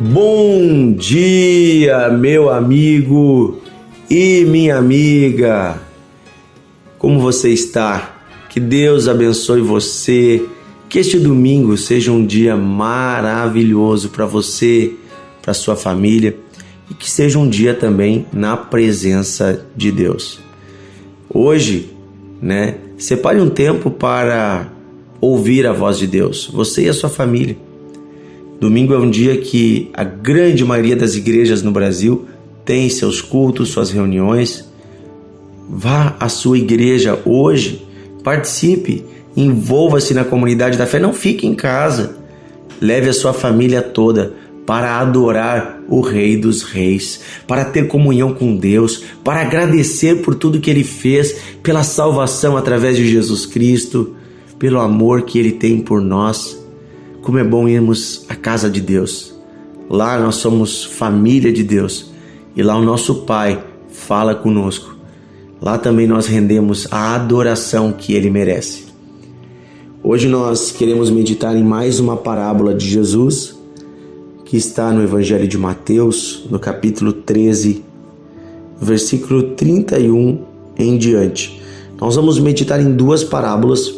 Bom dia, meu amigo e minha amiga. Como você está? Que Deus abençoe você. Que este domingo seja um dia maravilhoso para você, para sua família e que seja um dia também na presença de Deus. Hoje, separe um tempo para ouvir a voz de Deus, você e a sua família. Domingo é um dia que a grande maioria das igrejas no Brasil tem seus cultos, suas reuniões. Vá à sua igreja hoje, participe, envolva-se na comunidade da fé, não fique em casa. Leve a sua família toda para adorar o Rei dos Reis, para ter comunhão com Deus, para agradecer por tudo que Ele fez, pela salvação através de Jesus Cristo, pelo amor que Ele tem por nós. Como é bom irmos à casa de Deus. Lá nós somos família de Deus e lá o nosso Pai fala conosco. Lá também nós rendemos a adoração que Ele merece. Hoje nós queremos meditar em mais uma parábola de Jesus que está no Evangelho de Mateus, no capítulo 13, versículo 31 em diante. Nós vamos meditar em duas parábolas.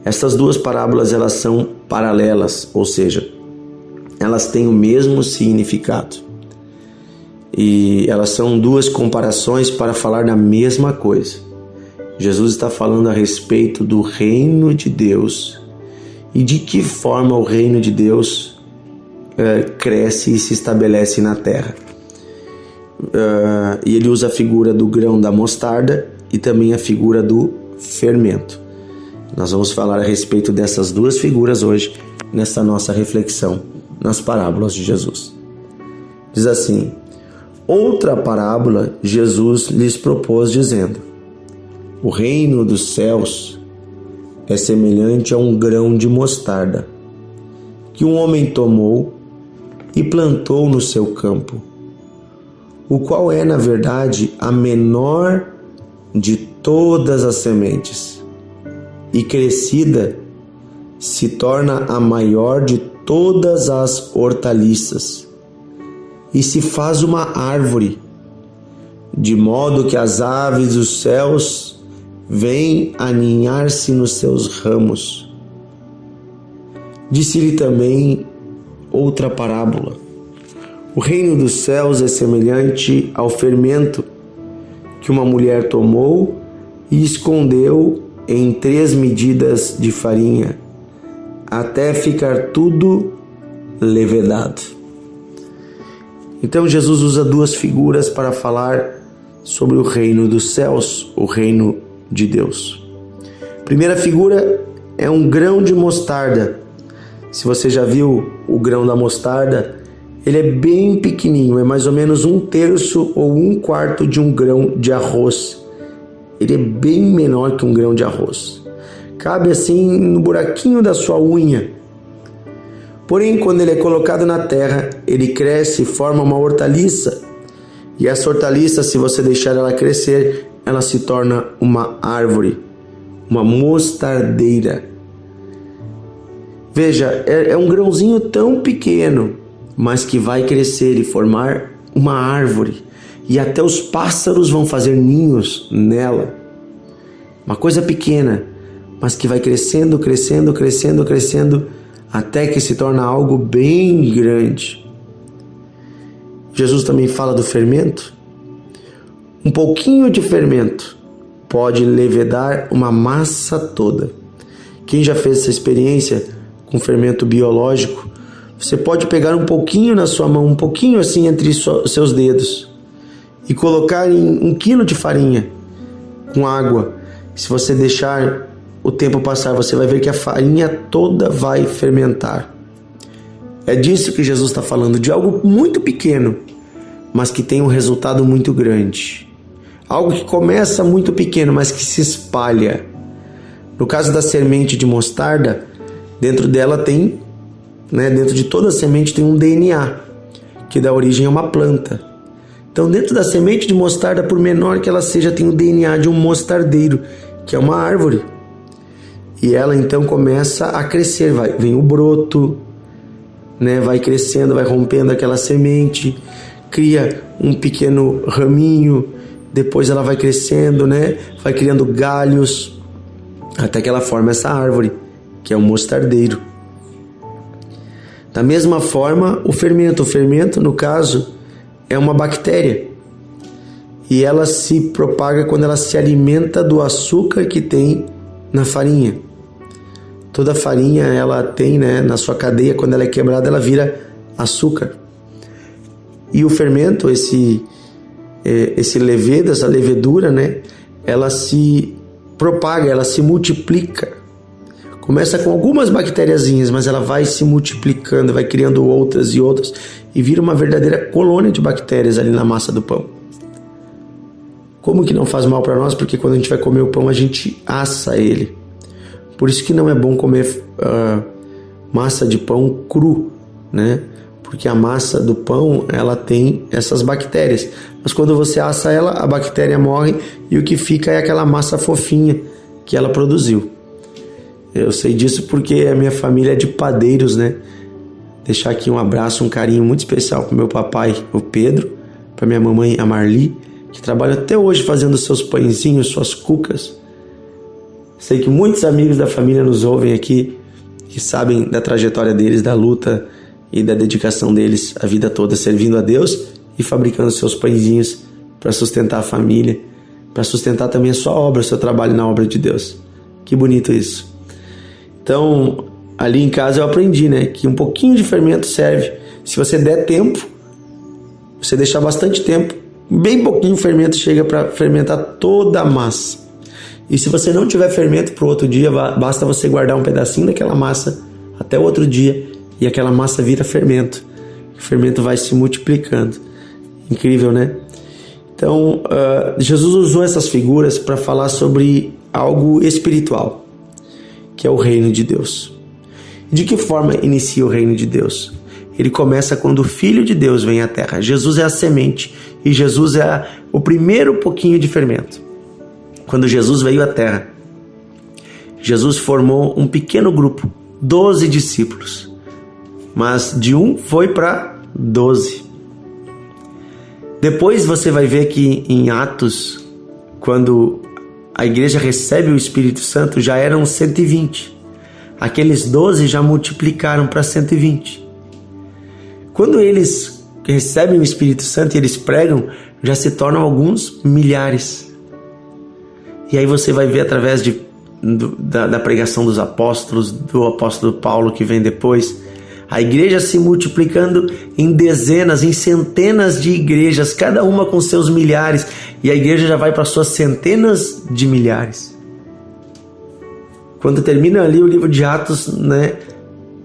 Essas duas parábolas elas são paralelas, ou seja, elas têm o mesmo significado. E elas são duas comparações para falar da mesma coisa. Jesus está falando a respeito do reino de Deus e de que forma o reino de Deus cresce e se estabelece na terra. E ele usa a figura do grão da mostarda e também a figura do fermento. Nós vamos falar a respeito dessas duas figuras hoje, nessa nossa reflexão nas parábolas de Jesus. Diz assim: outra parábola Jesus lhes propôs, dizendo: o reino dos céus é semelhante a um grão de mostarda, que um homem tomou e plantou no seu campo, o qual é, na verdade, a menor de todas as sementes, e crescida se torna a maior de todas as hortaliças, e se faz uma árvore, de modo que as aves dos céus vêm aninhar-se nos seus ramos. Disse-lhe também outra parábola: o reino dos céus é semelhante ao fermento que uma mulher tomou e escondeu em 3 medidas de farinha, até ficar tudo levedado. Então Jesus usa duas figuras para falar sobre o reino dos céus, o reino de Deus. A primeira figura é um grão de mostarda. Se você já viu o grão da mostarda, ele é bem pequenininho, é mais ou menos 1/3 ou 1/4 de um grão de arroz. Ele é bem menor que um grão de arroz. Cabe assim no buraquinho da sua unha. Porém, quando ele é colocado na terra, ele cresce e forma uma hortaliça. E essa hortaliça, se você deixar ela crescer, ela se torna uma árvore, uma mostardeira. Veja, é um grãozinho tão pequeno, mas que vai crescer e formar uma árvore. E até os pássaros vão fazer ninhos nela. Uma coisa pequena, mas que vai crescendo, crescendo, crescendo, crescendo, até que se torna algo bem grande. Jesus também fala do fermento. Um pouquinho de fermento pode levedar uma massa toda. Quem já fez essa experiência com fermento biológico, você pode pegar um pouquinho na sua mão, um pouquinho assim entre seus dedos, e colocar em 1 quilo de farinha com água. Se você deixar o tempo passar, você vai ver que a farinha toda vai fermentar. É disso que Jesus está falando, de algo muito pequeno, mas que tem um resultado muito grande. Algo que começa muito pequeno, mas que se espalha. No caso da semente de mostarda, dentro dela tem, dentro de toda a semente tem um DNA, que dá origem a uma planta. Então, dentro da semente de mostarda, por menor que ela seja, tem o DNA de um mostardeiro, que é uma árvore. E ela então começa a crescer, vem o broto, né, vai crescendo, vai rompendo aquela semente, cria um pequeno raminho, depois ela vai crescendo, né, vai criando galhos, até que ela forma essa árvore, que é um mostardeiro. Da mesma forma, o fermento, no caso, é uma bactéria. E ela se propaga quando ela se alimenta do açúcar que tem na farinha. Toda farinha ela tem, né, na sua cadeia, quando ela é quebrada, ela vira açúcar. E o fermento, esse levedo, essa levedura, né, ela se propaga, ela se multiplica. Começa com algumas bactériazinhas, mas ela vai se multiplicando, vai criando outras e outras, e vira uma verdadeira colônia de bactérias ali na massa do pão. Como que não faz mal para nós? Porque quando a gente vai comer o pão, a gente assa ele. Por isso que não é bom comer massa de pão cru, né? Porque a massa do pão, ela tem essas bactérias. Mas quando você assa ela, a bactéria morre e o que fica é aquela massa fofinha que ela produziu. Eu sei disso porque a minha família é de padeiros, né? Deixar aqui um abraço, um carinho muito especial para meu papai, o Pedro, para minha mamãe, a Marli, que trabalha até hoje fazendo seus pãezinhos, suas cucas. Sei que muitos amigos da família nos ouvem aqui e sabem da trajetória deles, da luta e da dedicação deles a vida toda servindo a Deus e fabricando seus pãezinhos para sustentar a família, para sustentar também a sua obra, o seu trabalho na obra de Deus. Que bonito isso. Então, ali em casa eu aprendi, né, que um pouquinho de fermento serve. Se você der tempo, você deixar bastante tempo, bem pouquinho fermento chega para fermentar toda a massa. E se você não tiver fermento para o outro dia, basta você guardar um pedacinho daquela massa até o outro dia e aquela massa vira fermento. O fermento vai se multiplicando. Incrível, né? Então, Jesus usou essas figuras para falar sobre algo espiritual, que é o reino de Deus. De que forma inicia o reino de Deus? Ele começa quando o Filho de Deus vem à terra. Jesus é a semente e Jesus é o primeiro pouquinho de fermento. Quando Jesus veio à terra, Jesus formou um pequeno grupo, 12 discípulos. Mas de um foi para 12. Depois você vai ver que em Atos, quando a igreja recebe o Espírito Santo, já eram 120. Aqueles 12 já multiplicaram para 120. Quando eles recebem o Espírito Santo e eles pregam, já se tornam alguns milhares. E aí você vai ver através da pregação dos apóstolos, do apóstolo Paulo que vem depois, a igreja se multiplicando em dezenas, em centenas de igrejas, cada uma com seus milhares, e a igreja já vai para suas centenas de milhares. Quando termina ali o livro de Atos, né,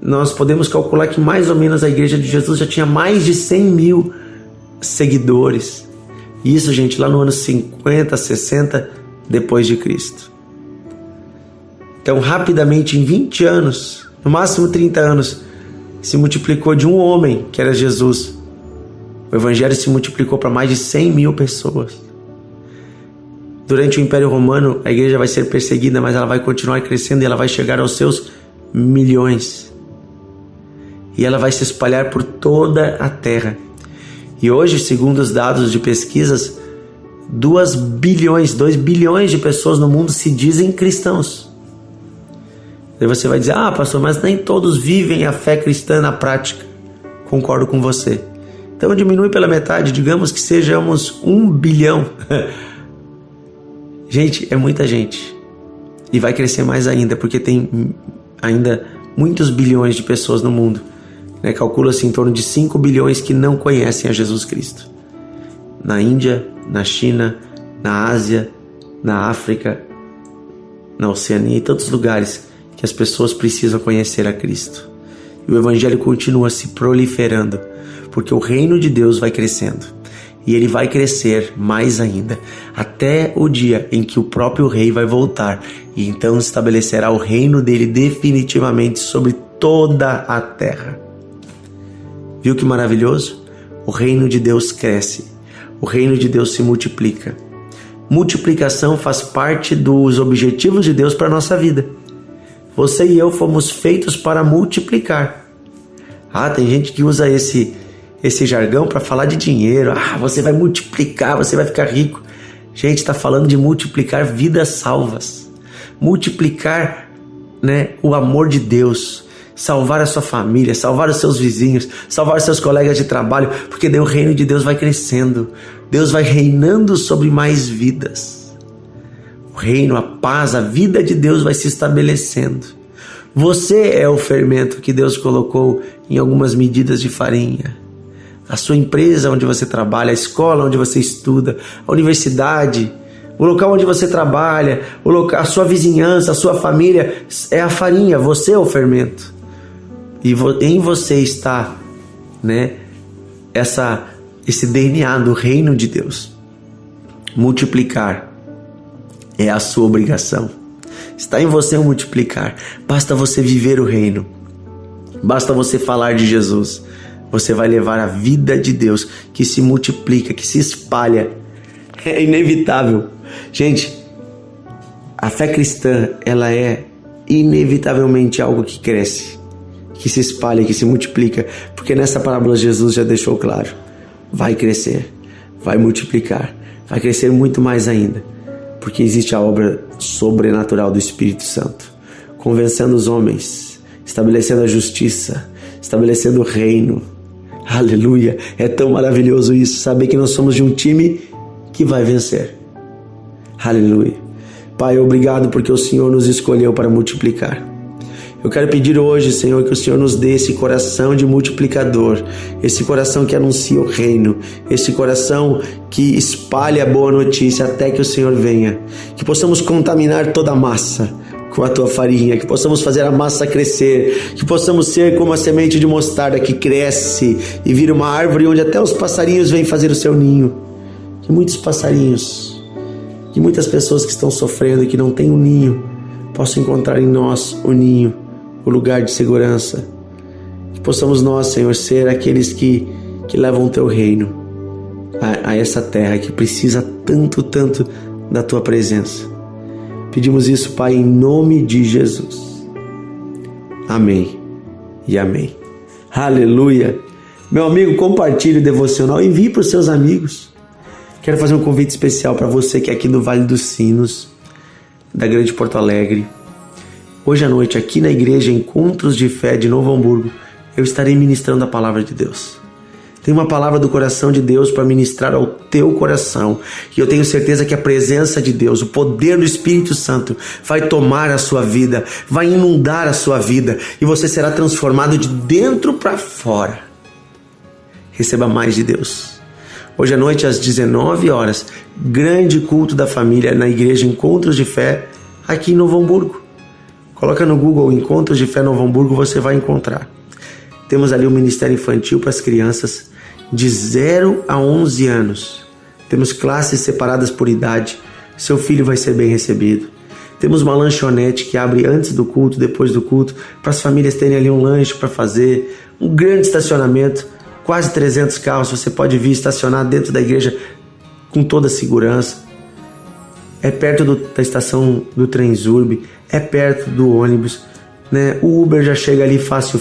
nós podemos calcular que mais ou menos a igreja de Jesus já tinha mais de 100 mil seguidores. Isso, gente, lá no ano 50, 60 depois de Cristo. Então, rapidamente, em 20 anos, no máximo 30 anos, se multiplicou de um homem, que era Jesus. O evangelho se multiplicou para mais de 100 mil pessoas. Durante o Império Romano, a igreja vai ser perseguida, mas ela vai continuar crescendo e ela vai chegar aos seus milhões. E ela vai se espalhar por toda a terra. E hoje, segundo os dados de pesquisas, 2 bilhões de pessoas no mundo se dizem cristãos. Aí você vai dizer, pastor, mas nem todos vivem a fé cristã na prática. Concordo com você. Então diminui pela metade, digamos que sejamos 1 bilhão. Gente, é muita gente. E vai crescer mais ainda, porque tem ainda muitos bilhões de pessoas no mundo. Né? Calcula-se em torno de 5 bilhões que não conhecem a Jesus Cristo. Na Índia, na China, na Ásia, na África, na Oceania e tantos lugares que as pessoas precisam conhecer a Cristo. E o Evangelho continua se proliferando, porque o reino de Deus vai crescendo. E ele vai crescer mais ainda, até o dia em que o próprio rei vai voltar e então estabelecerá o reino dele definitivamente sobre toda a terra. Viu que maravilhoso? O reino de Deus cresce, o reino de Deus se multiplica. Multiplicação faz parte dos objetivos de Deus para a nossa vida. Você e eu fomos feitos para multiplicar. Tem gente que usa esse jargão para falar de dinheiro. Você vai multiplicar, você vai ficar rico. Gente, está falando de multiplicar vidas salvas. Multiplicar, né, o amor de Deus. Salvar a sua família, salvar os seus vizinhos, salvar os seus colegas de trabalho, porque daí o reino de Deus vai crescendo. Deus vai reinando sobre mais vidas. O reino, a paz, a vida de Deus vai se estabelecendo. Você é o fermento que Deus colocou em algumas medidas de farinha. A sua empresa onde você trabalha, a escola onde você estuda, a universidade, o local onde você trabalha, a sua vizinhança, a sua família é a farinha, você é o fermento. E em você está, né, esse DNA do reino de Deus. Multiplicar é a sua obrigação. Está em você o multiplicar. Basta você viver o reino. Basta você falar de Jesus. Você vai levar a vida de Deus que se multiplica, que se espalha. É inevitável. Gente, a fé cristã, ela é inevitavelmente algo que cresce, que se espalha, que se multiplica, porque nessa parábola Jesus já deixou claro, vai crescer, vai multiplicar, vai crescer muito mais ainda, porque existe a obra sobrenatural do Espírito Santo, convencendo os homens, estabelecendo a justiça, estabelecendo o reino. Aleluia, é tão maravilhoso isso, saber que nós somos de um time que vai vencer. Aleluia. Pai, obrigado porque o Senhor nos escolheu para multiplicar. Eu quero pedir hoje, Senhor, que o Senhor nos dê esse coração de multiplicador, esse coração que anuncia o reino, esse coração que espalha a boa notícia até que o Senhor venha. Que possamos contaminar toda a massa com a Tua farinha, que possamos fazer a massa crescer, que possamos ser como a semente de mostarda que cresce e vira uma árvore onde até os passarinhos vêm fazer o seu ninho. Que muitos passarinhos, que muitas pessoas que estão sofrendo e que não têm um ninho, possam encontrar em nós o ninho, o lugar de segurança. Que possamos nós, Senhor, ser aqueles que levam o Teu reino a essa terra que precisa tanto, tanto da Tua presença. Pedimos isso, Pai, em nome de Jesus. Amém e amém. Aleluia. Meu amigo, compartilhe o devocional, envie para os seus amigos. Quero fazer um convite especial para você que é aqui do Vale dos Sinos, da Grande Porto Alegre. Hoje à noite, aqui na igreja Encontros de Fé de Novo Hamburgo, eu estarei ministrando a palavra de Deus. Tem uma palavra do coração de Deus para ministrar ao teu coração. E eu tenho certeza que a presença de Deus, o poder do Espírito Santo vai tomar a sua vida, vai inundar a sua vida e você será transformado de dentro para fora. Receba mais de Deus. Hoje à noite, às 19 horas, grande culto da família na igreja Encontros de Fé, aqui em Novo Hamburgo. Coloca no Google Encontros de Fé Novo Hamburgo, você vai encontrar. Temos ali um ministério infantil para as crianças de 0 a 11 anos. Temos classes separadas por idade. Seu filho vai ser bem recebido. Temos uma lanchonete que abre antes do culto, depois do culto, para as famílias terem ali um lanche para fazer. Um grande estacionamento, quase 300 carros. Você pode vir estacionar dentro da igreja com toda a segurança. É perto da estação do trem Zurb, é perto do ônibus, né? O Uber já chega ali fácil.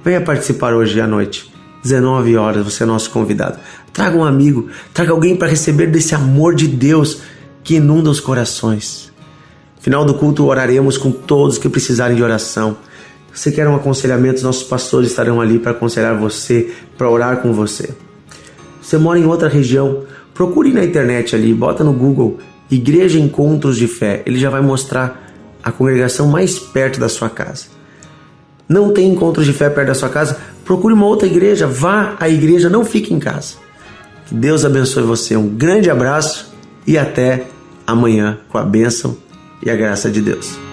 Venha participar hoje à noite, 19 horas, você é nosso convidado. Traga um amigo, traga alguém para receber desse amor de Deus que inunda os corações. Final do culto, oraremos com todos que precisarem de oração. Se você quer um aconselhamento, nossos pastores estarão ali para aconselhar você, para orar com você. Você mora em outra região, procure na internet ali, bota no Google Igreja Encontros de Fé. Ele já vai mostrar a congregação mais perto da sua casa. Não tem encontros de fé perto da sua casa? Procure uma outra igreja, vá à igreja, não fique em casa. Que Deus abençoe você. Um grande abraço e até amanhã com a bênção e a graça de Deus.